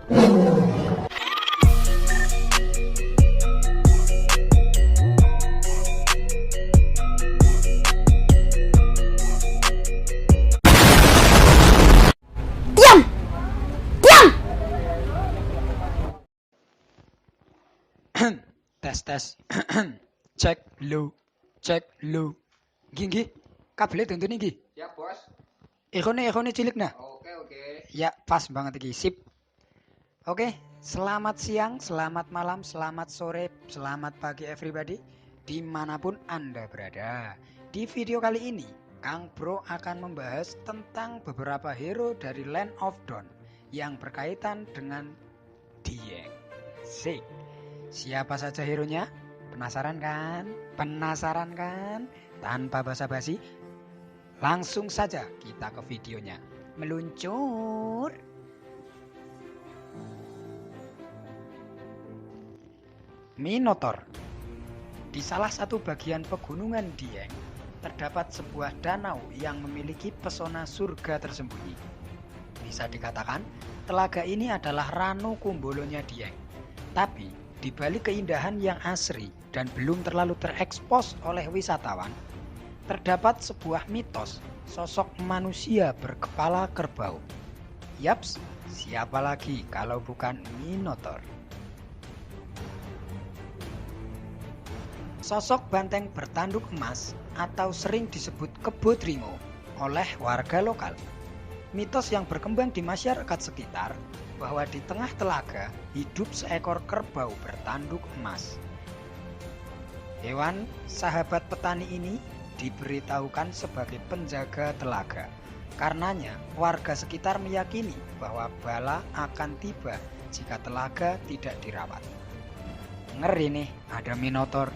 Diam! Diam! Tes. Cek lu. Ginggi, kabelnya tuntun iki. Ya bos. Ekone cilik nah. Oke. Ya pas banget iki, sip. Oke, selamat siang, selamat malam, selamat sore, selamat pagi everybody, dimanapun Anda berada. Di video kali ini, Kang Bro akan membahas tentang beberapa hero dari Land of Dawn yang berkaitan dengan Dieng. Sik, siapa saja hero-nya? Penasaran kan? Tanpa basa-basi, langsung saja kita ke videonya. Meluncur. Minotaur. Di salah satu bagian pegunungan Dieng, terdapat sebuah danau yang memiliki pesona surga tersembunyi. Bisa dikatakan, telaga ini adalah Ranu Kumbolonya Dieng. Tapi, di balik keindahan yang asri dan belum terlalu terekspos oleh wisatawan, terdapat sebuah mitos sosok manusia berkepala kerbau. Yaps, siapa lagi kalau bukan Minotaur? Sosok banteng bertanduk emas atau sering disebut Kebo Dringo oleh warga lokal. Mitos yang berkembang di masyarakat sekitar bahwa di tengah telaga hidup seekor kerbau bertanduk emas. Hewan sahabat petani ini diberitahukan sebagai penjaga telaga. Karenanya warga sekitar meyakini bahwa bala akan tiba jika telaga tidak dirawat. Ngeri nih, ada Minotaur.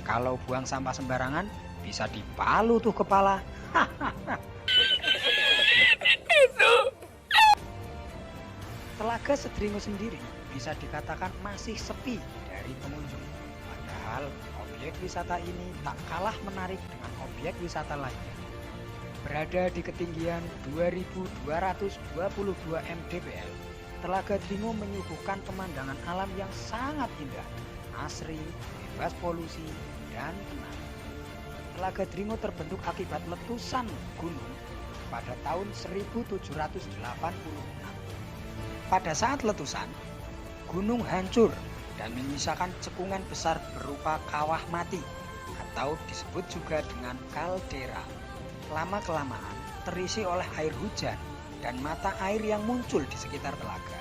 Kalau buang sampah sembarangan bisa dipalu tuh kepala. Telaga Sedringo sendiri bisa dikatakan masih sepi dari pengunjung. Padahal objek wisata ini tak kalah menarik dengan objek wisata lainnya. Berada di ketinggian 2222 mdpl, Telaga Dringo menyuguhkan pemandangan alam yang sangat indah, asri, bebas polusi, dan tenang. Telaga Dringo terbentuk akibat letusan gunung pada tahun 1786. Pada saat letusan, gunung hancur dan menyisakan cekungan besar berupa kawah mati atau disebut juga dengan kaldera. Lama-kelamaan terisi oleh air hujan dan mata air yang muncul di sekitar telaga.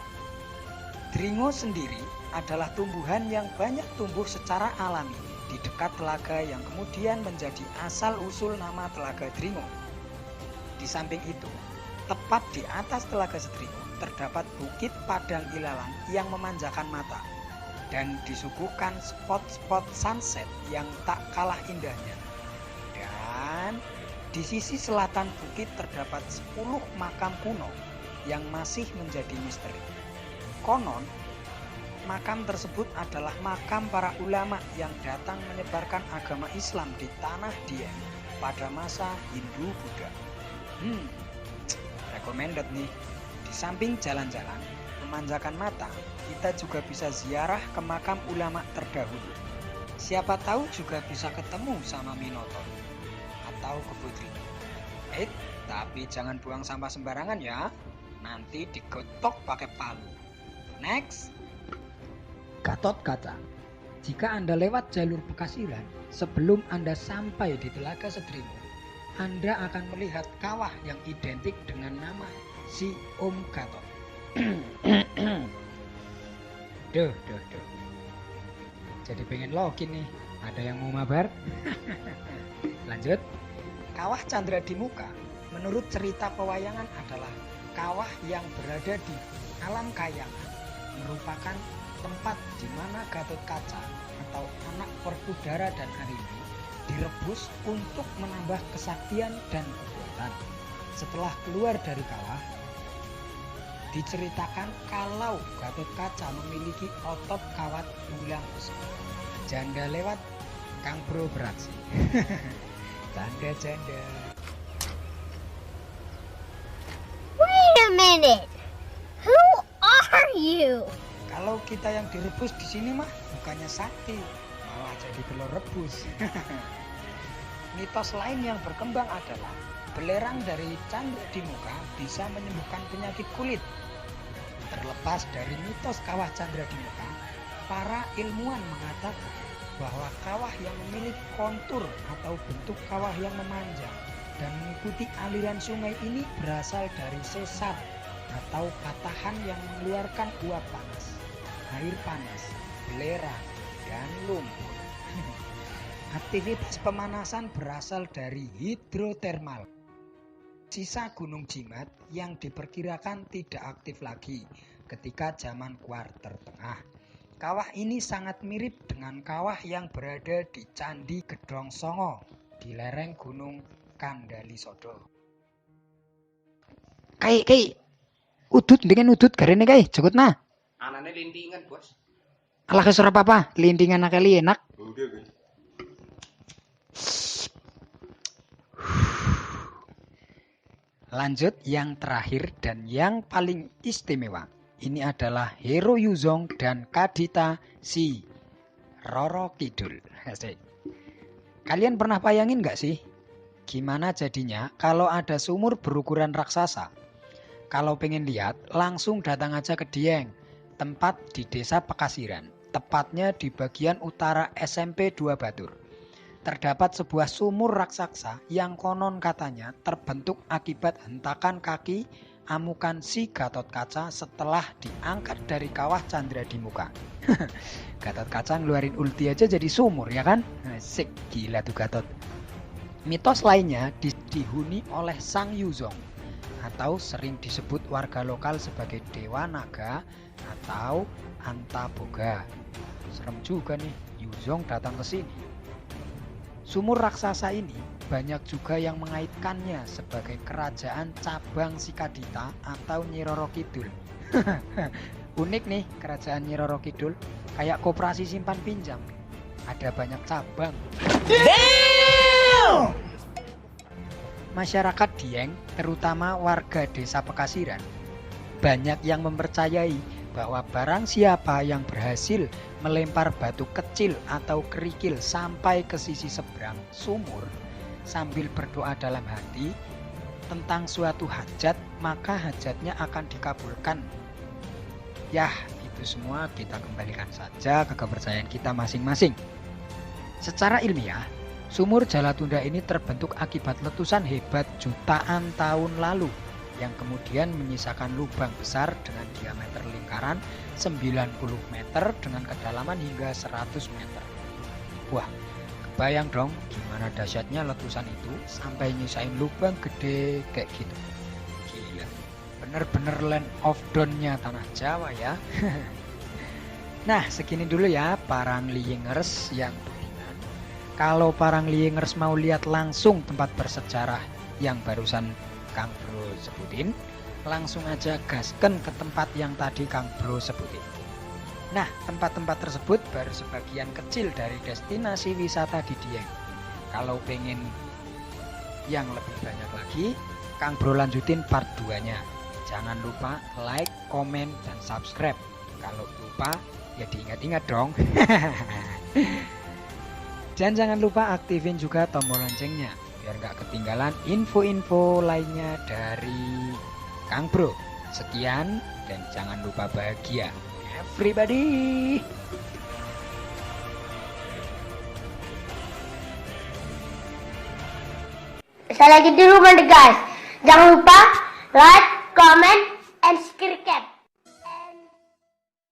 Dringo sendiri adalah tumbuhan yang banyak tumbuh secara alami di dekat telaga yang kemudian menjadi asal-usul nama Telaga Dringo. Di samping itu, tepat di atas Telaga Sedringo terdapat Bukit Padang Ilalang yang memanjakan mata dan disuguhkan spot-spot sunset yang tak kalah indahnya. Dan di sisi selatan bukit terdapat 10 makam kuno yang masih menjadi misteri. Konon, makam tersebut adalah makam para ulama yang datang menyebarkan agama Islam di tanah Dieng pada masa Hindu-Buddha. Recommended nih. Di samping jalan-jalan, memanjakan mata, kita juga bisa ziarah ke makam ulama terdahulu. Siapa tahu juga bisa ketemu sama Minotaur atau Kebo Dringo. Tapi jangan buang sampah sembarangan ya. Nanti digotok pakai palu. Next. Gatot Kaca. Jika Anda lewat jalur Bekasiran, sebelum Anda sampai di Telaga Sedringo, Anda akan melihat kawah yang identik dengan nama si Om Gatot. Duh. Jadi pengen login nih. Ada yang mau mabar? Lanjut. Kawah Candra di Muka menurut cerita pewayangan adalah kawah yang berada di alam kayangan, merupakan tempat di mana Gatot Kaca atau anak Werkudara dan Arimbi direbus untuk menambah kesaktian dan kekuatan. Setelah keluar dari kawah, diceritakan kalau Gatot Kaca memiliki otot kawat tulang besi. Janda lewat, Kang Bro beraksi. Janda. Wait a minute. Who are you? Kalau kita yang direbus di sini mah bukannya sate, malah jadi telur rebus. Mitos lain yang berkembang adalah belerang dari candra di muka bisa menyembuhkan penyakit kulit. Terlepas dari mitos kawah candra di muka, para ilmuwan mengatakan bahwa kawah yang memiliki kontur atau bentuk kawah yang memanjang dan mengikuti aliran sungai ini berasal dari sesar atau patahan yang mengeluarkan uap panas, air panas, belerang, dan lumpur. Aktivitas pemanasan berasal dari hidrotermal. Sisa Gunung Jimat yang diperkirakan tidak aktif lagi ketika zaman Kuarter Tengah. Kawah ini sangat mirip dengan kawah yang berada di Candi Gedong Songo di lereng Gunung Kandalisodo. Kai, udut dengan udut garene kai, jekutna. Anane lintingan, Bos. Alah kesur apa-apa, lintingan akali enak. Udah, Bos. Lanjut yang terakhir dan yang paling istimewa. Ini adalah Hero Yuzong dan Kadita si Roro Kidul. Asik. Kalian pernah bayangin gak sih? Gimana jadinya kalau ada sumur berukuran raksasa? Kalau pengen lihat, langsung datang aja ke Dieng, tempat di desa Pekasiran. Tepatnya di bagian utara SMP 2 Batur. Terdapat sebuah sumur raksasa yang konon katanya terbentuk akibat hentakan kaki amukan si Gatot Kaca setelah diangkat dari kawah candra di muka. Gatot Kaca ngeluarin ulti aja jadi sumur ya kan? Asik, gila tuh Gatot. Mitos lainnya dihuni oleh Sang Yuzong atau sering disebut warga lokal sebagai Dewa Naga atau Antaboga. Serem juga nih, Yuzong datang ke sini. Sumur raksasa ini banyak juga yang mengaitkannya sebagai kerajaan cabang si Kadita atau Nyi Roro Kidul. Unik nih kerajaan Nyi Roro Kidul, kayak koperasi simpan pinjam. Ada banyak cabang. Damn! Masyarakat Dieng, terutama warga desa Pekasiran, banyak yang mempercayai bahwa barang siapa yang berhasil melempar batu kecil atau kerikil sampai ke sisi seberang sumur sambil berdoa dalam hati tentang suatu hajat, maka hajatnya akan dikabulkan. Yah, itu semua kita kembalikan saja ke kepercayaan kita masing-masing. Secara ilmiah, sumur Jalatunda ini terbentuk akibat letusan hebat jutaan tahun lalu yang kemudian menyisakan lubang besar dengan diameter lingkaran 90 meter dengan kedalaman hingga 100 meter. Wah, kebayang dong gimana dahsyatnya letusan itu sampai nyisain lubang gede kayak gitu. Gila, bener-bener land of dawn-nya tanah Jawa ya. Nah, segini dulu ya Parang Liengers yang beriman. Kalau Parang Liengers mau lihat langsung tempat bersejarah yang barusan Kang Bro sebutin, langsung aja gasken ke tempat yang tadi Kang Bro sebutin. Nah, tempat-tempat tersebut baru sebagian kecil dari destinasi wisata di Dieng. Kalau pengen yang lebih banyak lagi, Kang Bro lanjutin part 2-nya. Jangan lupa like, komen, dan subscribe. Kalau lupa, ya diingat-ingat dong. Dan jangan lupa aktifin juga tombol loncengnya biar gak ketinggalan info-info lainnya dari Kang Bro. Sekian dan jangan lupa bahagia everybody. Saya lagi dulu guys. Jangan lupa like, comment, and subscribe.